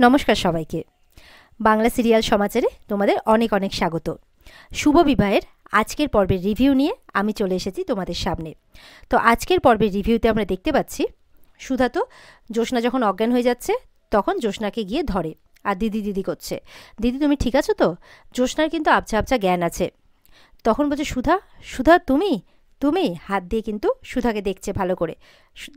নমস্কার সবাইকে। বাংলা সিরিয়াল সমাচারে তোমাদের অনেক অনেক স্বাগত। শুভ বিবাহের আজকের পর্বের রিভিউ নিয়ে আমি চলে এসেছি তোমাদের সামনে। তো আজকের পর্বের রিভিউতে আমরা দেখতে পাচ্ছি সুধা তো জ্যোৎস্না যখন অজ্ঞান হয়ে যাচ্ছে তখন জ্যোৎস্নাকে গিয়ে ধরে আর দিদি দিদি করছে, দিদি তুমি ঠিক আছো তো? জ্যোৎস্নার কিন্তু আবছা আবছা জ্ঞান আছে। তখন বলছে সুধা, সুধা তুমি তুমি হাত দিয়ে কিন্তু সুধাকে দেখছে ভালো করে।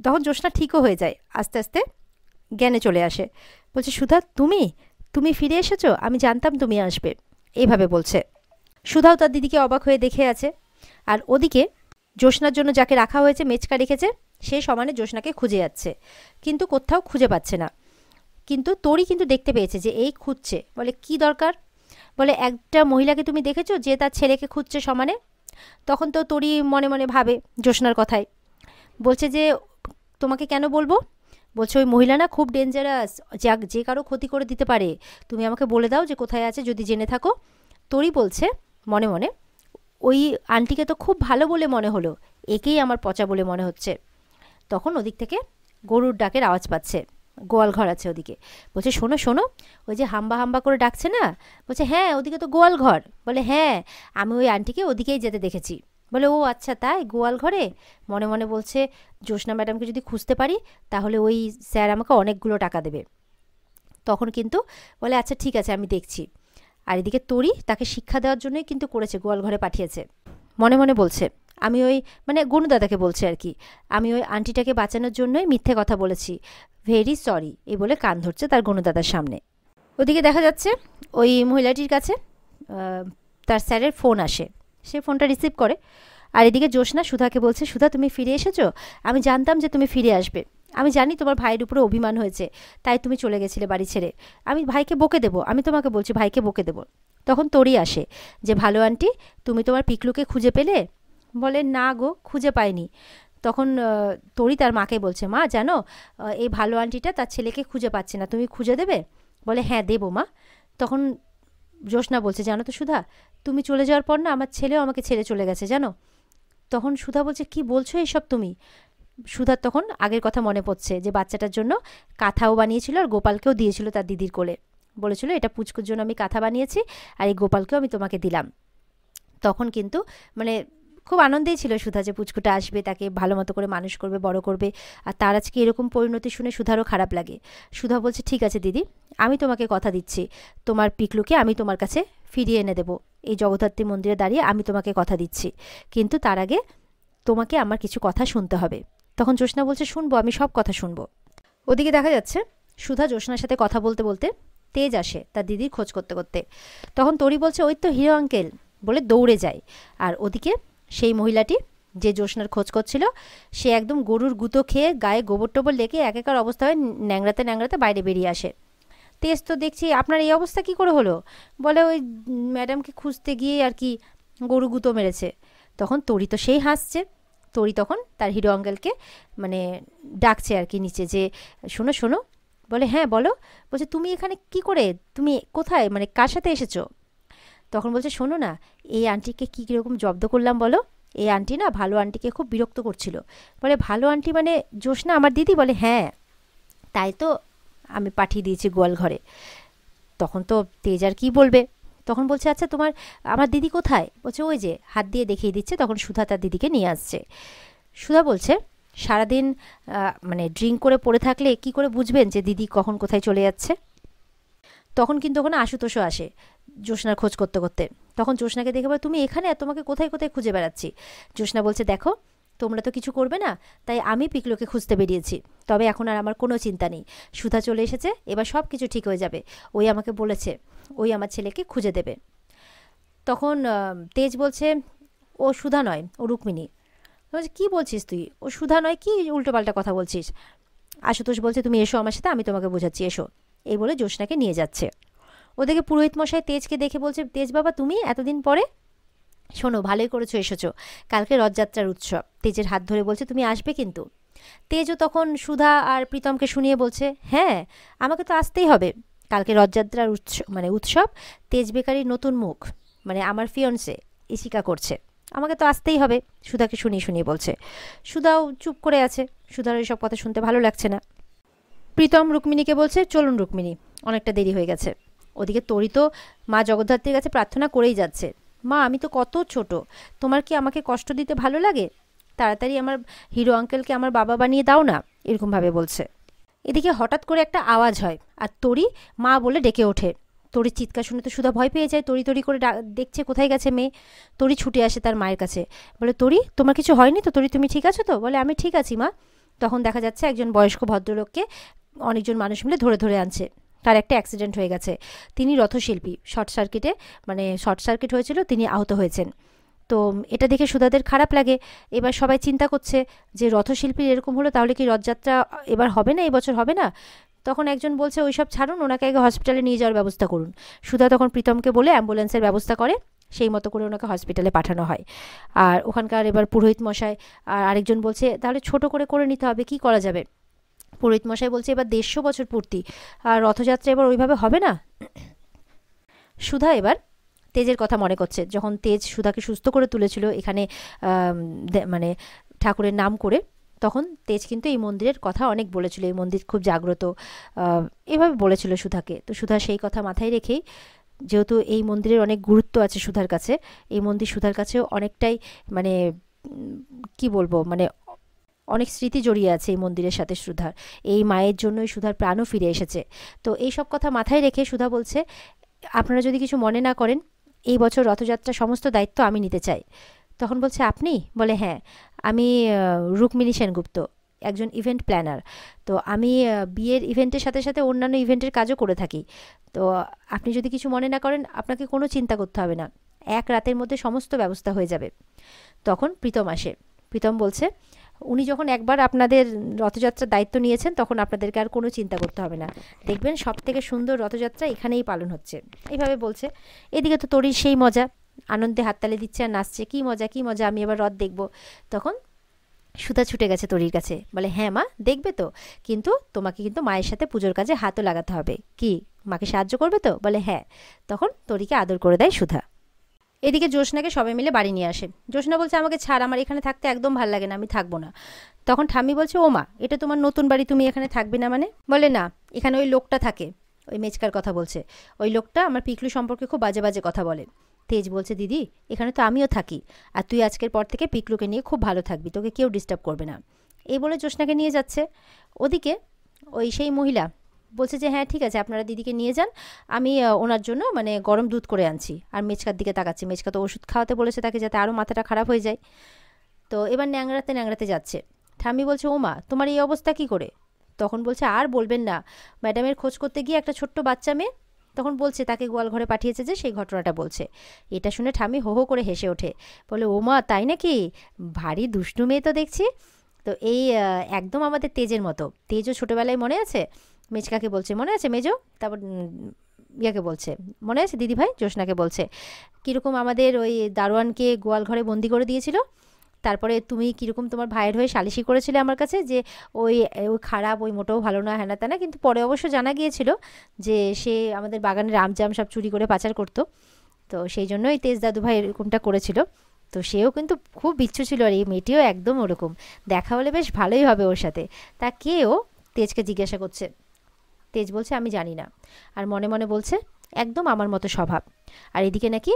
তখন জ্যোৎস্না ঠিকও হয়ে যায়, আস্তে আস্তে জ্ঞানে চলে আসে। বলছে সুধা তুমি তুমি ফিরে এসেছো, আমি জানতাম তুমি আসবে, এইভাবে বলছে। সুধাও তার দিদিকে অবাক হয়ে দেখে আছে। আর ওদিকে জ্যোৎস্নার জন্য যাকে রাখা হয়েছে, মেচকা রেখেছে, সে সমানে জ্যোৎস্নাকে খুঁজে যাচ্ছে, কিন্তু কোথাও খুঁজে পাচ্ছে না। কিন্তু তোরই কিন্তু দেখতে পেয়েছে যে এই খুঁজছে। বলে কি দরকার? বলে একটা মহিলাকে তুমি দেখেছো যে তার ছেলেকে খুঁজছে সমানে? তখন তো তোরই মনে মনে ভাবে জ্যোৎস্নার কথায়। বলছে যে তোমাকে কেন বলবো? বলছে ওই মহিলা না খুব ডেঞ্জারাস, যে কারো ক্ষতি করে দিতে পারে। তুমি আমাকে বলে দাও যে কোথায় আছে, যদি জেনে থাকো। তোরই বলছে মনে মনে, ওই আন্টিকে তো খুব ভালো বলে মনে হলো, একেই আমার পচা বলে মনে হচ্ছে। তখন ওদিক থেকে গরুর ডাকের আওয়াজ পাচ্ছে, গোয়াল ঘর আছে ওদিকে। বলছে শোনো শোনো, ওই যে হাম্বা হাম্বা করে ডাকছে না? বলছে হ্যাঁ, ওদিকে তো গোয়াল ঘর। বলে হ্যাঁ, আমি ওই আন্টিকে ওদিকেই যেতে দেখেছি। বলে ও আচ্ছা তাই, গোয়াল ঘরে? মনে মনে বলছে জ্যোৎস্না ম্যাডামকে যদি খুঁজতে পারি তাহলে ওই স্যার আমাকে অনেকগুলো টাকা দেবে। তখন কিন্তু বলে আচ্ছা ঠিক আছে, আমি দেখছি। আর এদিকে তোরই তাকে শিক্ষা দেওয়ার জন্যই কিন্তু করেছে, গোয়াল ঘরে পাঠিয়েছে। মনে মনে বলছে আমি ওই গনুদাদাকে বলছে আর কি, আমি ওই আন্টিটাকে বাঁচানোর জন্যই মিথ্যে কথা বলেছি, ভেরি সরি, এই বলে কান ধরছে তার গনুদাদার সামনে। ওদিকে দেখা যাচ্ছে ওই মহিলাটির কাছে তার স্যারের ফোন আসে, সে ফোনটা রিসিভ করে। আর এদিকে জ্যোৎস্না সুধাকে বলছে সুধা তুমি ফিরে এসেছো, আমি জানতাম যে তুমি ফিরে আসবে, আমি জানি তোমার ভাইয়ের উপরে অভিমান হয়েছে, তাই তুমি চলে গেছিলে বাড়ি ছেড়ে। আমি ভাইকে বকে দেবো, আমি তোমাকে বলছি ভাইকে বকে দেবো। তখন তোরই আসে যে ভালো আন্টি, তুমি তোমার পিকলুকে খুঁজে পেলে? বলে না গো, খুঁজে পাইনি। তখন তোরই তার মাকে বলছে মা জানো, এই ভালো আন্টিটা তার ছেলেকে খুঁজে পাচ্ছে না, তুমি খুঁজে দেবে? বলে হ্যাঁ দেবো মা। তখন জ্যোৎস্না বলছে জানো তো সুধা, তুমি চলে যাওয়ার পর না আমার ছেলেও আমাকে ছেড়ে চলে গেছে জানো। তখন সুধা বলছে কি বলছো এইসব তুমি? সুধার তখন আগের কথা মনে পড়ছে যে বাচ্চাটার জন্য কাঁথাও বানিয়েছিল আর গোপালকেও দিয়েছিল তার দিদির কোলে, বলেছিল এটা পুচকুর জন্য আমি কাঁথা বানিয়েছি আর এই গোপালকেও আমি তোমাকে দিলাম। তখন কিন্তু খুব আনন্দেই ছিল সুধা যে পুচকুটা আসবে, তাকে ভালো মতো করে মানুষ করবে, বড় করবে। আর তার আজকে এরকম পরিণতি শুনে সুধারও খারাপ লাগে। সুধা বলছে ঠিক আছে দিদি, আমি তোমাকে কথা দিচ্ছি, তোমার পিকলুকে আমি তোমার কাছে ফিরিয়ে এনে দেবো, এই জগদ্ধাত্রী মন্দিরে দাঁড়িয়ে আমি তোমাকে কথা দিচ্ছি, কিন্তু তার আগে তোমাকে আমার কিছু কথা শুনতে হবে। তখন জ্যোৎস্না বলছে শুনবো, আমি সব কথা শুনবো। ওদিকে দেখা যাচ্ছে সুধা জ্যোৎস্নার সাথে কথা বলতে বলতে তেজ আসে তার দিদির খোঁজ করতে করতে। তখন তরি বলছে ওই তো হিরো আঙ্কেল, বলে দৌড়ে যায়। আর ওদিকে সেই মহিলাটি যে জ্যোৎস্নার খোঁজ করছিল, সে একদম গরুর গুঁতো খেয়ে গায়ে গোবর টোবর লেগে একেকার অবস্থা হয়ে ন্যাংড়াতে ন্যাংড়াতে বাইরে বেরিয়ে আসে। তেজ তো দেখছি আপনার এই অবস্থা কি করে হলো? বলে ওই ম্যাডামকে খুঁজতে গিয়ে আর কি গরু গুঁতো মেরেছে। তখন তরি তো সেই হাসছে। তরি তখন তার হিরো আঙ্কেলকে ডাকছে আর কি নিচে, যে শোনো শোনো। বলে হ্যাঁ বলো। বলছে তুমি এখানে কি করে, তুমি কোথায়, কার সাথে এসেছো? তখন বলছে শোনো না, এই আন্টিকে কী কীরকম জব্দ করলাম বলো। এই আন্টি না ভালো আন্টিকে খুব বিরক্ত করছিল। বলে ভালো আন্টি মানে জ্যোৎস্না আমার দিদি? বলে হ্যাঁ, তাই তো আমি পাঠিয়ে দিয়েছি গোয়াল ঘরে। তখন তো তেজ আর কী বলবে। তখন বলছে আচ্ছা তোমার আমার দিদি কোথায়? বলছে ওই যে, হাত দিয়ে দেখিয়ে দিচ্ছে। তখন সুধা তার দিদিকে নিয়ে আসছে। সুধা বলছে সারাদিন ড্রিঙ্ক করে পড়ে থাকলে কি করে বুঝবেন যে দিদি কখন কোথায় চলে যাচ্ছে? তখন কিন্তু ওখানে আশুতোষও আসে জ্যোৎস্নার খোঁজ করতে করতে। তখন জ্যোৎস্নাকে দেখে বলে তুমি এখানে, আর তোমাকে কোথায় কোথায় খুঁজে বেড়াচ্ছি। জ্যোৎস্না বলছে দেখো, তোমরা তো কিছু করবে না, তাই আমি পিকলুকে খুঁজতে বেরিয়েছি। তবে এখন আর আমার কোনো চিন্তা নেই, সুধা চলে এসেছে, এবার সব কিছু ঠিক হয়ে যাবে। ওই আমাকে বলেছে ওই আমার ছেলেকে খুঁজে দেবে। তখন তেজ বলছে ও সুধা নয়, ও রুক্মিণী। বলছে কী বলছিস তুই, ও সুধা নয়, কি উল্টোপাল্টা কথা বলছিস? আশুতোষ বলছে তুমি এসো আমার সাথে, আমি তোমাকে বোঝাচ্ছি, এসো। এই বলে জ্যোৎস্নাকে নিয়ে যাচ্ছে। ওদিকে পুরোহিত মশাই তেজকে দেখে বলছে তেজ বাবা তুমি এতদিন পরে? শোনো ভালোই করেছো এসেছো, কালকে রথযাত্রার উৎসব। তেজের হাত ধরে বলছে তুমি আসবে কিন্তু। তেজও তখন সুধা আর প্রীতমকে শুনিয়ে বলছে হ্যাঁ, আমাকে তো আসতেই হবে, কালকে রথযাত্রার উৎসব, তেজ বেকারির নতুন মুখ, আমার ফিয়ন্সে ইশিকা করছে, আমাকে তো আসতেই হবে। সুধাকে শুনিয়ে শুনিয়ে বলছে। সুধাও চুপ করে আছে, সুধার এইসব কথা শুনতে ভালো লাগছে না। প্রীতম রুক্মিণীকে বলছে চলুন রুক্মিণী, অনেকটা দেরি হয়ে গেছে। ওদিকে তরি তো মা জগদ্ধাত্রীর কাছে প্রার্থনা করেই যাচ্ছে, মা আমি তো কত ছোট, তোমার কি আমাকে কষ্ট দিতে ভালো লাগে? তাড়াতাড়ি আমার হিরো আঙ্কেলকে আমার বাবা বানিয়ে দাও না, এরকমভাবে বলছে। এদিকে হঠাৎ করে একটা আওয়াজ হয় আর তরি মা বলে ডেকে ওঠে। তরির চিৎকার শুনে তো সুধা ভয় পেয়ে যায়, তরি তরি করে দেখছে কোথায় গেছে মেয়ে। তরি ছুটে আসে তার মায়ের কাছে, বলে তরি তোমার কিছু হয়নি তো? তরি তুমি ঠিক আছো তো? বলে আমি ঠিক আছি মা। তখন দেখা যাচ্ছে একজন বয়স্ক ভদ্রলোককে অনেকজন মানুষ মিলে ধরে ধরে আনছে। তার একটা অ্যাক্সিডেন্ট হয়ে গেছে, তিনি রথশিল্পী, শর্ট সার্কিট হয়েছিল, তিনি আহত হয়েছেন। তো এটা দেখে সুধাদের খারাপ লাগে। এবার সবাই চিন্তা করছে যে রথশিল্পীর এরকম হলো, তাহলে কি রথযাত্রা এবার হবে না, এবছর হবে না? তখন একজন বলছে ওইসব ছাড়ুন, ওনাকে আগে হসপিটালে নিয়ে যাওয়ার ব্যবস্থা করুন। সুধা তখন প্রীতমকে বলে অ্যাম্বুলেন্সের ব্যবস্থা করে, সেই মতো করে ওনাকে হসপিটালে পাঠানো হয়। আর ওখানকার এবার পুরোহিত মশাই আর আরেকজন বলছে তাহলে ছোট করে করে নিতে হবে, কি করা যাবে? পুরোহিত মশাই বলছে এবার 150 বছর পূর্তি, আর রথযাত্রা এবার ওইভাবে হবে না। সুধা এবার তেজের কথা মনে করছে, যখন তেজ সুধাকে সুস্থ করে তুলেছিল এখানে মানে ঠাকুরের নাম করে, তখন তেজ কিন্তু এই মন্দিরের কথা অনেক বলেছিল, এই মন্দির খুব জাগ্রত, এভাবে বলেছিল সুধাকে। তো সুধা সেই কথা মাথায় রেখেই, যেহেতু এই মন্দিরের অনেক গুরুত্ব আছে সুধার কাছে, এই মন্দির সুধার কাছেও অনেকটাই মানে কি বলবো, মানে অনেক স্মৃতি জড়িয়ে আছে এই মন্দিরের সাথে সুধার। এই মায়ের জন্যই সুধার প্রাণও ফিরে এসেছে। তো এই সব কথা মাথায় রেখে সুধা বলছে আপনারা যদি কিছু মনে না করেন, এই বছর রথযাত্রার সমস্ত দায়িত্ব আমি নিতে চাই। তখন বলছে আপনি? বলে হ্যাঁ, আমি রুক্মিণী সেনগুপ্ত, একজন ইভেন্ট প্ল্যানার। তো আমি বিয়ের ইভেন্টের সাথে সাথে অন্যান্য ইভেন্টের কাজও করে থাকি। তো আপনি যদি কিছু মনে না করেন, আপনাকে কোনো চিন্তা করতে হবে না, এক রাতের মধ্যে সমস্ত ব্যবস্থা হয়ে যাবে। তখন প্রীতম আসে। প্রীতম বলছে উনি যখন একবার আপনাদের রথযাত্রার দায়িত্ব নিয়েছেন, তখন আপনাদেরকে আর কোনো চিন্তা করতে হবে না, দেখবেন সব থেকে সুন্দর রথযাত্রা এখানেই পালন হচ্ছে, এইভাবে বলছে। এদিকে তো তরির সেই মজা, আনন্দে হাততালি দিচ্ছে আর নাচছে, কি মজা কি মজা, আমি এবার রথ দেখব। তখন সুধা ছুটে গেছে তরির কাছে, বলে হ্যাঁ মা দেখবে তো, কিন্তু তোমাকে কিন্তু মায়ের সাথে পুজোর কাজে হাতও লাগাতে হবে, কি মাকে সাহায্য করবে তো? বলে হ্যাঁ। তখন তরিকে আদর করে দেয় সুধা। এদিকে জ্যোৎস্নাকে সবাই মিলে বাড়ি নিয়ে আসে। জ্যোৎস্না বলছে আমাকে ছাড়, আমার এখানে থাকতে একদম ভাল লাগে না, আমি থাকবো না। তখন ঠাম্মি বলছে ও মা, এটা তোমার নতুন বাড়ি, তুমি এখানে থাকবে না মানে? বলে না, এখানে ওই লোকটা থাকে, ওই মেচকার কথা বলছে, ওই লোকটা আমার পিকলু সম্পর্কে খুব বাজে বাজে কথা বলে। তেজ বলছে দিদি এখানে তো আমিও থাকি, আর তুই আজকের পর থেকে পিকলুকে নিয়ে খুব ভালো থাকবি, তোকে কেউ ডিস্টার্ব করবে না, এই বলে জ্যোৎস্নাকে নিয়ে যাচ্ছে। ওদিকে ওই সেই মহিলা বলছে যে হ্যাঁ ঠিক আছে আপনারা দিদিকে নিয়ে যান, আমি ওনার জন্য মানে গরম দুধ করে আনছি। আর মেচকার দিকে তাকাচ্ছি, মেচকা তো ওষুধ খাওয়াতে বলেছে তাকে, যাতে আরও মাথাটা খারাপ হয়ে যায়। তো এবার ন্যাংড়াতে ন্যাংড়াতে যাচ্ছে। ঠাম্মি বলছে ও মা তোমার এই অবস্থা কি করে? তখন বলছে আর বলবেন না, ম্যাডামের খোঁজ করতে গিয়ে একটা ছোট্ট বাচ্চা মেয়ে, তখন বলছে তাকে গোয়াল ঘরে পাঠিয়েছে, যে সেই ঘটনাটা বলছে। এটা শুনে ঠাম্মি হো হো করে হেসে ওঠে, বলে ও মা তাই নাকি, ভারী দুষ্টু মেয়ে তো দেখছি। তো এই একদম আমাদের তেজের মতো, তেজও ছোটোবেলায় মনে আছে, মেচকাকে বলছে মনে আছে মেজো, তারপর ইয়াকে বলছে মনে আছে দিদিভাই, জ্যোৎস্নাকে বলছে কীরকম আমাদের ওই দারোয়ানকে গোয়াল ঘরে বন্দি করে দিয়েছিল, তারপরে তুমি কীরকম তোমার ভাইয়ের হয়ে সালিশি করেছিলে আমার কাছে, যে ওই ওই খারাপ, ওই মোটেও ভালো না, হ্যানা ত্যানা, কিন্তু পরে অবশ্য জানা গিয়েছিল যে সে আমাদের বাগানের আমজাম সব চুরি করে পাচার করতো, তো সেই জন্যই তেজ দাদুভাই এরকমটা করেছিল। তো সেও কিন্তু খুব বিচ্ছু ছিল, আর এই মেয়েটিও একদম ওরকম, দেখা হলে বেশ ভালোই হবে ওর সাথে। তা কেও তেজকে জিজ্ঞাসা করছে, তেজ বলছে আমি জানি না, আর মনে মনে বলছে একদম আমার মতো স্বভাব, আর এদিকে নাকি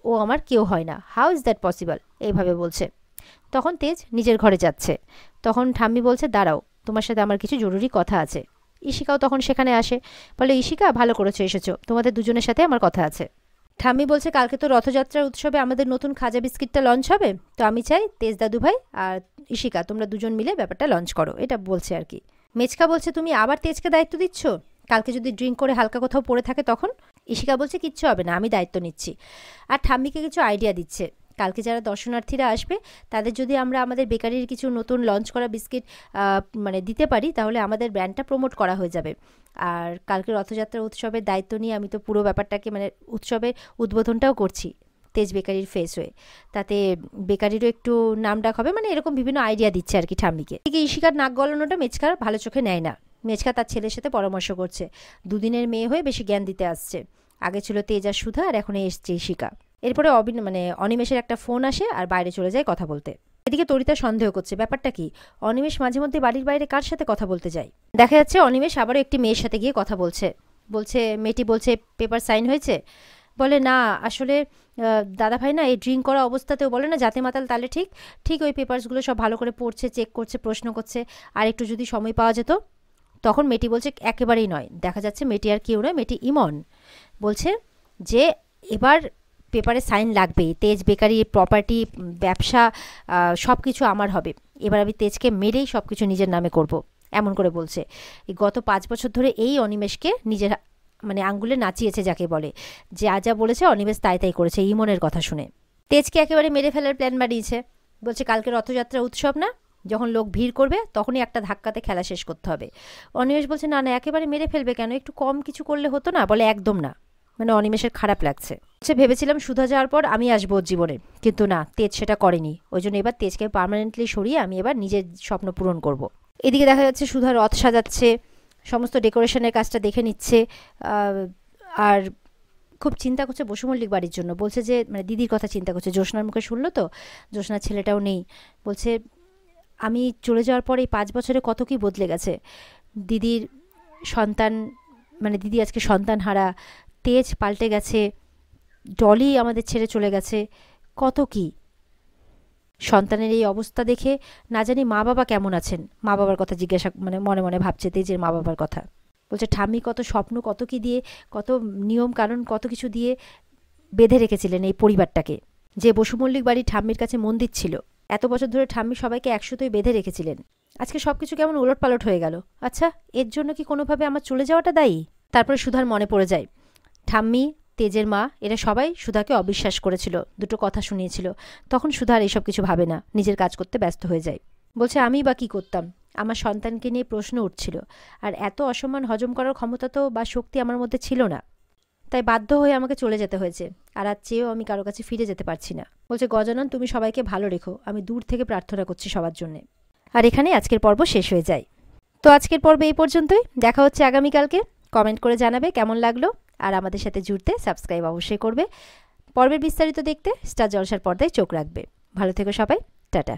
ও আমার কেউ হয় না, হাউ ইজ দ্যাট পসিবল, এইভাবে বলছে। তখন তেজ নিজের ঘরে যাচ্ছে। তখন ঠাম্মি বলছে দাঁড়াও, তোমার সাথে আমার কিছু জরুরি কথা আছে। ইশিকাও তখন সেখানে আসে, বলে ইশিকা ভালো করেছো এসেছো, তোমাদের দুজনের সাথে আমার কথা আছে। ঠাম্মি বলছে কালকে তো রথযাত্রার উৎসবে আমাদের নতুন খাজা বিস্কিটটা লঞ্চ হবে, তো আমি চাই তেজ দাদু ভাই আর ইশিকা তোমরা দুজন মিলে ব্যাপারটা লঞ্চ করো, এটা বলছে আর কি। মেচকা বলছে তুমি আবার তেজকে দায়িত্ব দিচ্ছ, কালকে যদি ড্রিঙ্ক করে হালকা কোথাও পড়ে থাকে তখন? ইশিকা বলছে কিচ্ছু হবে না, আমি দায়িত্ব নিচ্ছি। আর ঠাম্মিকে কিছু আইডিয়া দিচ্ছে, কালকে যারা দর্শনার্থীরা আসবে তাদের যদি আমরা আমাদের বেকারির কিছু নতুন লঞ্চ করা বিস্কিট মানে দিতে পারি, তাহলে আমাদের ব্র্যান্ডটা প্রমোট করা হয়ে যাবে। আর কালকে রথযাত্রার উৎসবের দায়িত্ব নিয়ে আমি তো পুরো ব্যাপারটাকে মানে উৎসবের উদ্বোধনটাও করছি তেজ বেকারির ফেস হয়ে, তাতে বেকারিরও একটু নাম ডাক হবে, মানে এরকম বিভিন্ন আইডিয়া দিচ্ছে আর কি ঠাম্মিকে। এদিকে ইশিকার নাক গলানোটা মেচকার ভালো চোখে নেয় না, মেচকা তার ছেলের সাথে পরামর্শ করছে, দুদিনের মেয়ে হয়ে বেশি জ্ঞান দিতে আসছে, আগে ছিল তেজ আর সুধা, আর এখন এসছে ইশিকা। এরপরে অনিমেষের একটা ফোন আসে আর বাইরে চলে যায় কথা বলতে। এদিকে তরিতা সন্দেহ করছে ব্যাপারটা কি, অনিমেষ মাঝে মধ্যে বাড়ির বাইরে কার সাথে কথা বলতে যায়। দেখা যাচ্ছে অনিমেষ আবারও একটি মেয়ের সাথে গিয়ে কথা বলছে, বলছে মেয়েটি বলছে পেপার সাইন হয়েছে? বলে না আসলে দাদা ভাই না এই ড্রিঙ্ক করা অবস্থাতেও বলে না জাতে মাতাল তালে ঠিক ঠিক ওই পেপারসগুলো সব ভালো করে পড়ছে, চেক করছে, প্রশ্ন করছে, আর একটু যদি সময় পাওয়া যেত। তখন মেয়েটি বলছে একেবারেই নয়। দেখা যাচ্ছে মেয়েটি আর কেউ নয়, মেয়েটি ইমন। বলছে যে এবার পেপারে সাইন লাগবেই, তেজ বেকারি প্রপার্টি ব্যবসা সব কিছু আমার হবে, এবার আমি তেজকে মেরেই সব কিছু নিজের নামে করব, এমন করে বলছে। এই গত 5 বছর ধরে এই অনিমেষকে নিজের মানে আঙ্গুলে নাচিয়েছে যাকে বলে, যা যা বলেছে অনিমেষ তাই তাই করেছে ইমনের কথা শুনে। তেজকে একেবারে মেরে ফেলার প্ল্যান বানিয়েছে। বলছে কালকে রথযাত্রা উৎসব না, যখন লোক ভিড় করবে তখনই একটা ধাক্কাতে খেলা শেষ করতে হবে। অনিমেষ বলছে না না একেবারে মেরে ফেলবে কেন, একটু কম কিছু করলে হতো না? বলে একদম না। মানে অনিমেষের খারাপ লাগছে। সে ভেবেছিলাম সুধা যাওয়ার পর আমি আসবো ওর জীবনে, কিন্তু না, তেজ সেটা করেনি। ওই জন্য এবার তেজকে পার্মানেন্টলি সরিয়ে আমি এবার নিজের স্বপ্ন পূরণ করব। এদিকে দেখা যাচ্ছে সুধা রথ সাজাচ্ছে, সমস্ত ডেকোরেশনের কাজটা দেখে নিচ্ছে, আর খুব চিন্তা করছে বসু মল্লিক বাড়ির জন্য। বলছে যে মানে দিদির কথা চিন্তা করছে, জ্যোৎস্নার মুখে শুনলো তো, জ্যোৎস্নার ছেলেটাও নেই। বলছে আমি চলে যাওয়ার পর এই 5 বছরে কত কি বদলে গেছে। দিদির সন্তান, মানে দিদি আজকে সন্তান হারা, তেজ পাল্টে গেছে, ডলি আমাদের ছেড়ে চলে গেছে, কত কি। সন্তানের এই অবস্থা দেখে না জানি মা বাবা কেমন আছেন। মা বাবার কথা জিজ্ঞাসা মানে মনে মনে ভাবছে তেজের মা বাবার কথা। বলছে ঠাম্মি কত স্বপ্ন, কত কি দিয়ে, কত নিয়ম কানুন, কত কিছু দিয়ে বেঁধে রেখেছিলেন এই পরিবারটাকে। যে বসু মল্লিক বাড়ি ঠাম্মির কাছে মন্দির ছিল, এত বছর ধরে ঠাম্মি সবাইকে একসাথেই বেঁধে রেখেছিলেন। আজকে সব কিছু কেমন উলটপালট হয়ে গেল। আচ্ছা এর জন্য কি কোনোভাবে আমার চলে যাওয়াটা দায়ী? তারপরে সুধার মনে পড়ে যায় ঠাম্মি, তেজের মা এরা সবাই সুধাকে অবিশ্বাস করেছিল, দুটো কথা শুনিয়েছিল। তখন সুধা আর এসব কিছু ভাবে না, নিজের কাজ করতে ব্যস্ত হয়ে যায়। বলছে আমি বা কী করতাম, আমার সন্তানকে নিয়ে প্রশ্ন উঠছিল, আর এত অসম্মান হজম করার ক্ষমতা তো বা শক্তি আমার মধ্যে ছিল না। তাই বাধ্য হয়ে আমাকে চলে যেতে হয়েছে, আর চেয়েও আমি কারো কাছে ফিরে যেতে পারছি না। বলছে গজানন তুমি সবাইকে ভালো রেখো, আমি দূর থেকে প্রার্থনা করছি সবার জন্যে। আর এখানে আজকের পর্ব শেষ হয়ে যায়। তো আজকের পর্বে এই পর্যন্তই, দেখা হচ্ছে আগামীকালকে। কমেন্ট করে জানাবে কেমন লাগলো, আর আমাদের সাথে জুড়তে সাবস্ক্রাইব অবশ্যই করবে। পর্বের বিস্তারিত দেখতে স্টার জলসার পর্দায় চোখ রাখবে। ভালো থেকো সবাই, টাটা।